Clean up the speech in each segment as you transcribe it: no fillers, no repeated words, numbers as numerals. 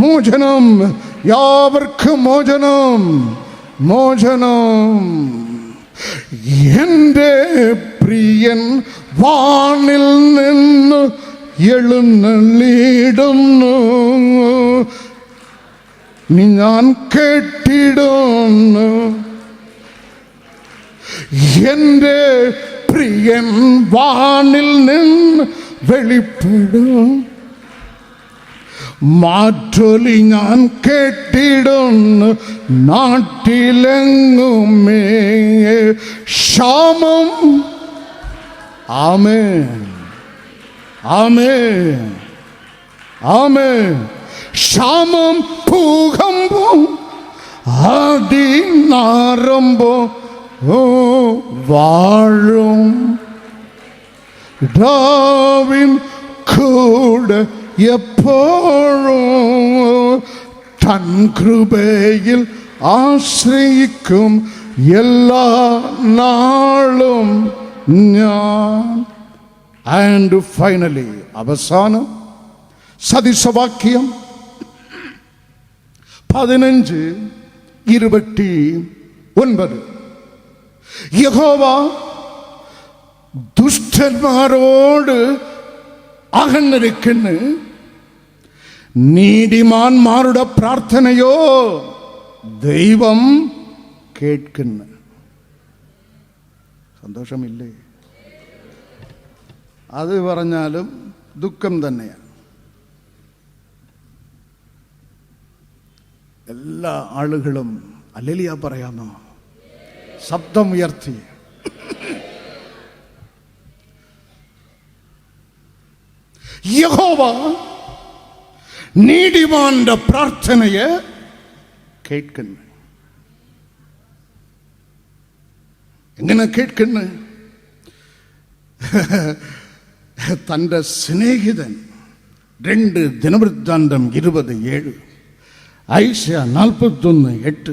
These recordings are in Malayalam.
മോചനം, യാവർക്കും മോചനം, മോചനം. എൻ്റെ പ്രിയൻ വാനിൽ നിന്ന് എഴുന്നള്ളിടുന്നു, ഞാൻ കേട്ടിടുന്നു. എൻ്റെ പ്രിയൻ വാനിൽ നിന്ന് വെളിപ്പെടും, മാറ്റൊലി ഞാൻ കേട്ടിടുന്നു. നാട്ടിലെങ്ങുമേ ക്ഷാമം. ആമേൻ, ആമേൻ, ആമേൻ. ക്ഷാമം, ഭൂകമ്പം, ആദിനാരംഭം വാഴും ടാവിൻ കൂടെ എപ്പോഴും തൻ കൃപയിൽ ആശ്രയിക്കും എല്ലാ നാളും ഞാൻ. ആൻഡ് ഫൈനലി അവസാനം സദൃശവാക്യം 15:29. യഹോവ ദുഷ്ടന്മാരോട് അകന്നിരിക്കുന്നു, നീതിമാന്മാരുടെ പ്രാർത്ഥനയോ ദൈവം കേൾക്കുന്നു. സന്തോഷമില്ലേ? അത് പറഞ്ഞാലും ദുഃഖം തന്നെയാണ്. എല്ലാ ആളുകളും ഹല്ലേലൂയ പറയാമോ? ശബ്ദം ഉയർത്തി. യഹോവ നീതിമാന്റെ പ്രാർത്ഥനയെ കേൾക്കുന്നു. എങ്ങനെ കേൾക്കുന്നു? തൻ്റെ സ്നേഹിതൻ 2 ദിനവൃത്താന്തം 20:7, ഐശയ്യാ 41:8,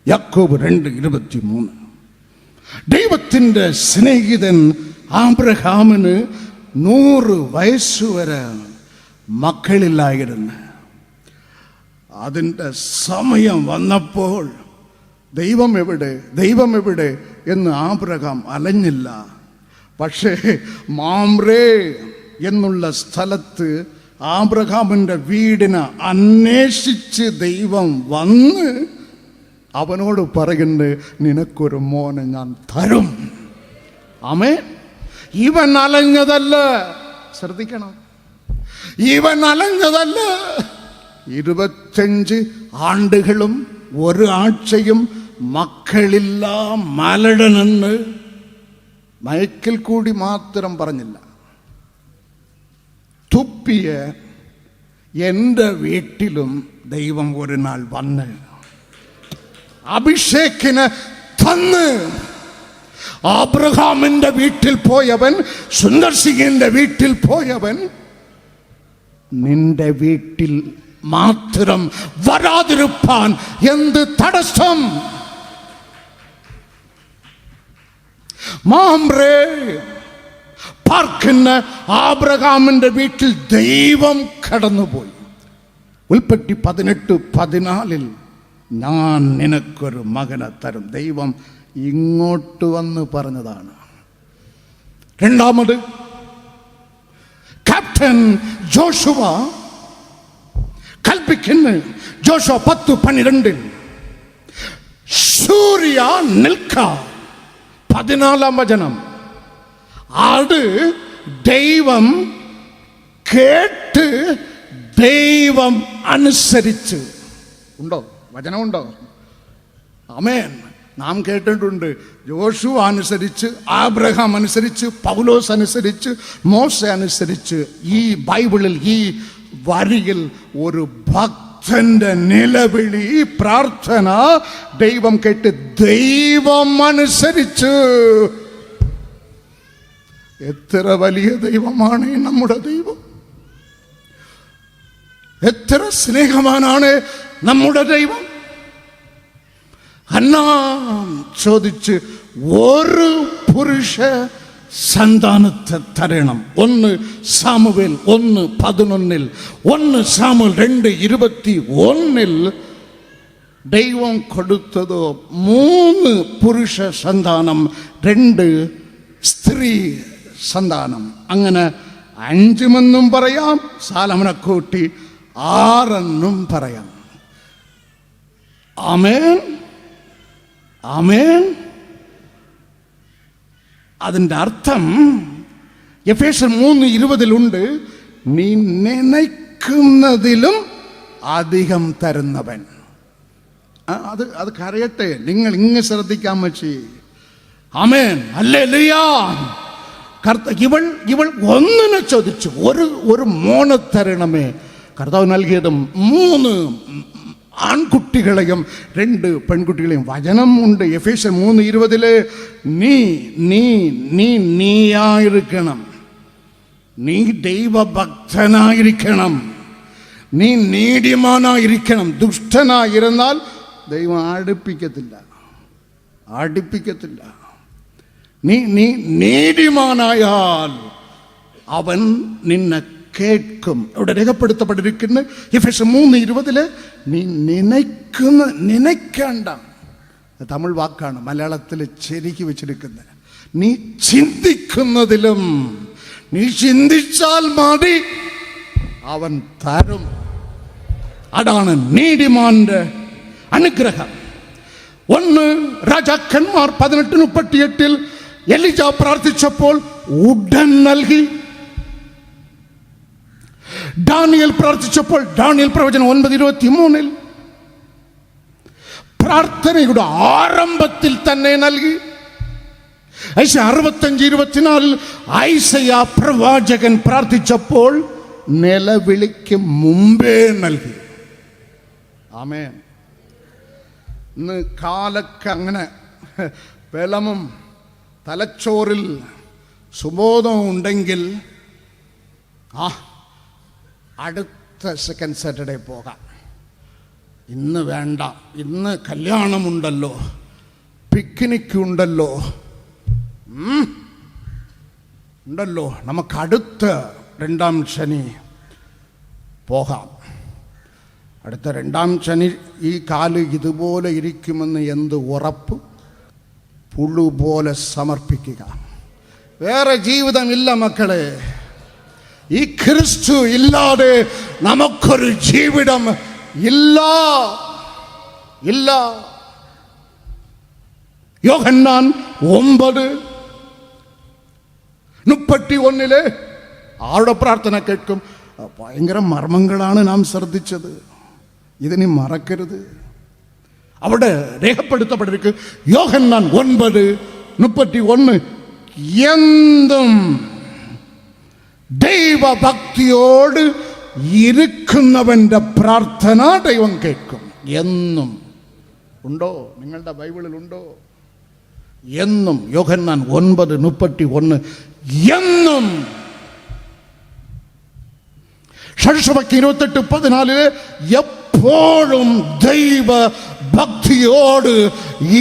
യാക്കോബ് 2:23. ദൈവത്തിൻ്റെ സ്നേഹിതൻ ആബ്രഹാമിന് 100 വയസ്സുവരെ മക്കളില്ലായിരുന്നു. അതിൻ്റെ സമയം വന്നപ്പോൾ ദൈവം എവിടെ, ദൈവം എവിടെ എന്ന് ആബ്രഹാം അലഞ്ഞില്ല. പക്ഷേ മാംറേ എന്നുള്ള സ്ഥലത്ത് ആബ്രഹാമിൻ്റെ വീടിനെ അന്വേഷിച്ച് ദൈവം വന്ന് അവനോട് പറയുന്നുണ്ട്, നിനക്കൊരു മോനെ ഞാൻ തരും. ആമേൻ. ഇവൻ അലഞ്ഞതല്ല, ശ്രദ്ധിക്കണം, ഇവൻ അലഞ്ഞതല്ല. 25 ആണ്ടുകളും 1 ആഴ്ചയും മക്കളില്ല മലടനെന്ന് മയക്കിൽ കൂടി മാത്രം പറഞ്ഞില്ല. തുപ്പിയ എൻ്റെ വീട്ടിലും ദൈവം ഒരു നാൾ വന്ന് അഭിഷേകിന് തന്ന്. ആബ്രഹാമിന്റെ വീട്ടിൽ പോയവൻ, സുന്ദർ സിംഗിന്റെ വീട്ടിൽ പോയവൻ, നിന്റെ വീട്ടിൽ മാത്രം വരാതിരുപ്പാൻ എന്ത് തടസ്സം? മാംറേ പാർക്കുന്ന ആബ്രഹാമിന്റെ വീട്ടിൽ ദൈവം കടന്നുപോയി. ഉൽപ്പത്തി 18:14 ഞാൻ നിനക്കൊരു മകനെ തരും. ദൈവം ഇങ്ങോട്ട് വന്ന് പറഞ്ഞതാണ്. രണ്ടാമത് ക്യാപ്റ്റൻ ജോഷുവ കൽപ്പിക്കുന്നു. ജോഷുവ 10:12 സൂര്യ നിൽക്ക. 14 വചനം. അത് ദൈവം കേട്ട് ദൈവം അനുസരിച്ച്. ഉണ്ടോ? വചനമുണ്ടോ? ആമേൻ. നാം കേട്ടിട്ടുണ്ട്. യോശുവ അനുസരിച്ച്, ആബ്രഹാം അനുസരിച്ച്, പൗലോസ് അനുസരിച്ച്, മോശ അനുസരിച്ച്. ഈ ബൈബിളിൽ ഈ വരിയിൽ ഒരു ഭക്തന്റെ നിലവിളി, പ്രാർത്ഥന ദൈവം കേട്ട് ദൈവം അനുസരിച്ച്. എത്ര വലിയ ദൈവമാണ് നമ്മുടെ ദൈവം! എത്ര സ്നേഹവാനാണ് നമ്മുടെ ദൈവം! ഹന്നാ ചോദിച്ച്, ഒരു പുരുഷ സന്താനത്തെ തരണം. 1 സാമുവേൽ 1:11, 1 സാമുവേൽ 2:21 ദൈവം കൊടുത്തത് 3 പുരുഷ സന്താനം, 2 സ്ത്രീ സന്താനം. അങ്ങനെ 5 പറയാം, സാലമനെ കൂട്ടി 6 പറയാം. ആമേൻ, ആമേൻ. അതിൻ്റെ അർത്ഥം എഫേസ്യർ 3:20 നീ നനയ്ക്കുന്നതിലും അധികം തരുന്നവൻ. അത് കരയട്ടെ, നിങ്ങൾ ഇങ്ങ് ശ്രദ്ധിക്കാൻ വെച്ച്. ആമേൻ, ഹല്ലേലൂയ. ഇവൾ ഒന്നിനെ ചോദിച്ചു, ഒരു മോനെ തരണമേ. കർത്താവ് നൽകിയതും 3 ആൺകുട്ടികളെയും 2 പെൺകുട്ടികളെയും. വചനം ഉണ്ട് എഫേസ്യർ 3:20 നീയായിരിക്കണം, നീ ദൈവഭക്തനായിരിക്കണം, നീ നീതിമാനായിരിക്കണം. ദുഷ്ടനായിരുന്നാൽ ദൈവം അടുപ്പിക്കത്തില്ല. നീ നീതിമാനായാൽ അവൻ നിന്നെ കേൾക്കും. ഇവിടെ രേഖപ്പെടുത്തപ്പെട്ടിരിക്കുന്ന എഫേസ്യർ 3:20 നീ നനയ്ക്കേണ്ട. തമിഴ് വാക്കാണ്, മലയാളത്തിൽ ശരിക്ക് വെച്ചിരിക്കുന്നത്. നീ ചിന്തിക്കുന്നതിലും, നീ ചിന്തിച്ചാൽ മതി, അവൻ തരും. അതാണ് നീതിമാന്റെ അനുഗ്രഹം. 1 രാജാക്കന്മാർ 18:38 എലീജ പ്രാർത്ഥിച്ചപ്പോൾ ഉടൻ നൽകി. ദാനിയേൽ പ്രാർത്ഥിച്ചപ്പോൾ ദാനിയേൽ പ്രവചനം 9:23 പ്രാർത്ഥനയുടെ ആരംഭത്തിൽ തന്നെ നൽകി. ഐശയ്യാ 65:24 ഐശയ്യാ പ്രവാചകൻ പ്രാർത്ഥിച്ചപ്പോൾ നിലവിളിക്ക് മുമ്പേ നൽകി. ആമേൻ. ഇന്ന് കാലൊക്കെ അങ്ങനെ ബലമും തലച്ചോറിൽ സുബോധവും ഉണ്ടെങ്കിൽ അടുത്ത സെക്കൻഡ് സാറ്റർഡേ പോകാം, ഇന്ന് വേണ്ട, ഇന്ന് കല്യാണമുണ്ടല്ലോ, പിക്നിക് ഉണ്ടല്ലോ, നമുക്കടുത്ത 2-ാം ശനി പോകാം. അടുത്ത 2-ാം ശനി ഈ കാല് ഇതുപോലെ ഇരിക്കുമെന്ന് എന്ത് ഉറപ്പ്? പുഴു പോലെ സമർപ്പിക്കുക. വേറെ ജീവിതമില്ല മക്കളെ. ഈ ക്രിസ്തു ഇല്ലാതെ നമുക്കൊരു ജീവിതം ഇല്ല. യോഹന്നാൻ 9:31 ആരുടെ പ്രാർത്ഥന കേൾക്കും? ഭയങ്കര മർമ്മങ്ങളാണ് നാം ശ്രദ്ധിച്ചത്. ഇതിനി മറക്കരുത്. അവിടെ രേഖപ്പെടുത്തപ്പെട്ടിരിക്കും യോഹന്നാൻ 9:31 എന്തും ദൈവഭക്തിയോട് ഇരിക്കുന്നവന്റെ പ്രാർത്ഥന ദൈവം കേൾക്കും. എന്നും ഉണ്ടോ? നിങ്ങളുടെ ബൈബിളിൽ ഉണ്ടോ? എന്നും. യോഹന്നാൻ 9:31 എന്നും. ഷഡ്ശബക്ക് 28:14 എപ്പോഴും ദൈവ ഭക്തിയോട്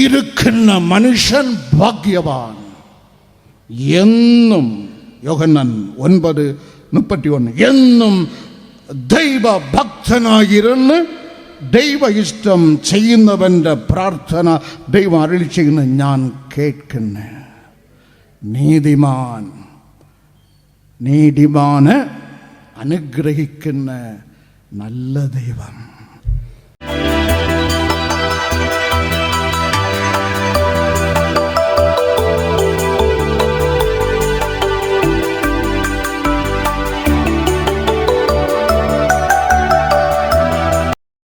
ഇരിക്കുന്ന മനുഷ്യൻ ഭാഗ്യവാൻ. എന്നും. യോഹന്നാൻ 9:31 എന്നും ദൈവഭക്തനായിരുന്ന് ദൈവ ഇഷ്ടം ചെയ്യുന്നവന്റെ പ്രാർത്ഥന ദൈവം അരുളി ചെയ്യുന്ന ഞാൻ കേൾക്കുന്ന നീതിമാന് അനുഗ്രഹിക്കുന്ന നല്ല ദൈവം.